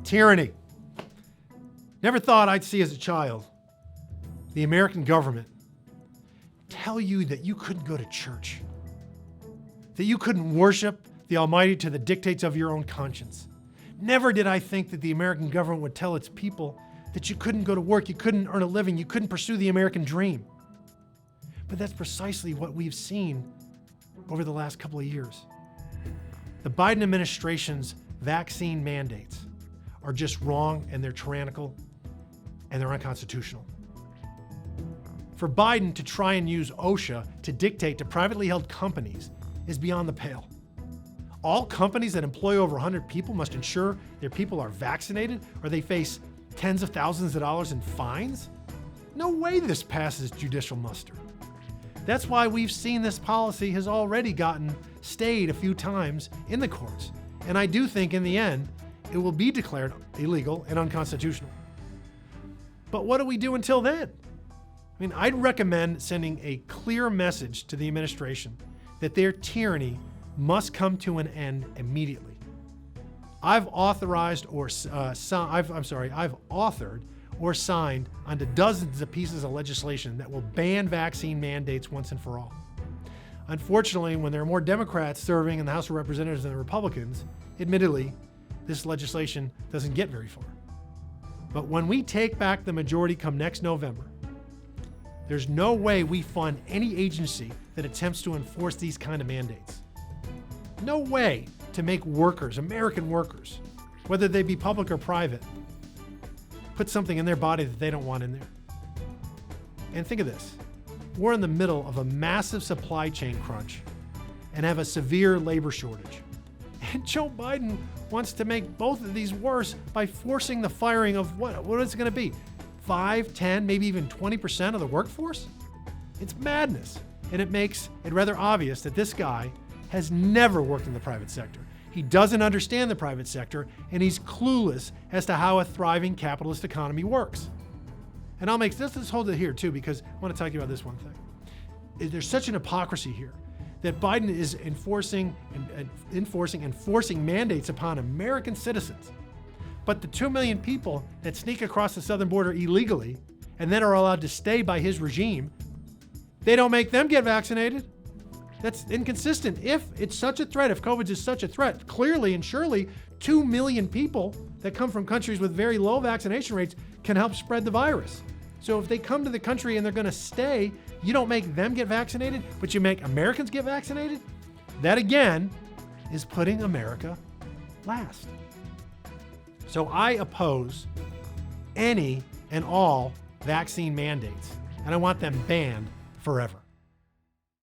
Tyranny. Never thought I'd see as a child the American government tell you that you couldn't go to church, that you couldn't worship the Almighty to the dictates of your own conscience. Never did I think that the American government would tell its people that you couldn't go to work, you couldn't earn a living, you couldn't pursue the American dream. But that's precisely what we've seen over the last couple of years. The Biden administration's vaccine mandates are just wrong, and they're tyrannical, and they're unconstitutional. For Biden to try and use OSHA to dictate to privately held companies is beyond the pale. All companies that employ over 100 people must ensure their people are vaccinated, or they face tens of thousands of dollars in fines? No way this passes judicial muster. That's why we've seen this policy has already gotten stayed a few times in the courts. And I do think in the end, it will be declared illegal and unconstitutional. But what do we do until then? I mean, I'd recommend sending a clear message to the administration that their tyranny must come to an end immediately. I've authored or signed onto dozens of pieces of legislation that will ban vaccine mandates once and for all. Unfortunately, when there are more Democrats serving in the House of Representatives than the Republicans, admittedly, this legislation doesn't get very far. But when we take back the majority come next November, there's no way we fund any agency that attempts to enforce these kind of mandates. No way to make workers, American workers, whether they be public or private, put something in their body that they don't want in there. And think of this. We're in the middle of a massive supply chain crunch and have a severe labor shortage. And Joe Biden wants to make both of these worse by forcing the firing of what is it going to be? 5, 10, maybe even 20% of the workforce? It's madness. And it makes it rather obvious that this guy has never worked in the private sector. He doesn't understand the private sector, and he's clueless as to how a thriving capitalist economy works. And let's hold it here too, because I want to talk to you about this one thing. There's such an hypocrisy here that Biden is enforcing and forcing mandates upon American citizens. But the 2 million people that sneak across the southern border illegally and then are allowed to stay by his regime, they don't make them get vaccinated. That's inconsistent. If it's such a threat, if COVID is such a threat, clearly and surely 2 million people that come from countries with very low vaccination rates can help spread the virus. So if they come to the country and they're going to stay, you don't make them get vaccinated, but you make Americans get vaccinated? That again is putting America last. So I oppose any and all vaccine mandates, and I want them banned forever.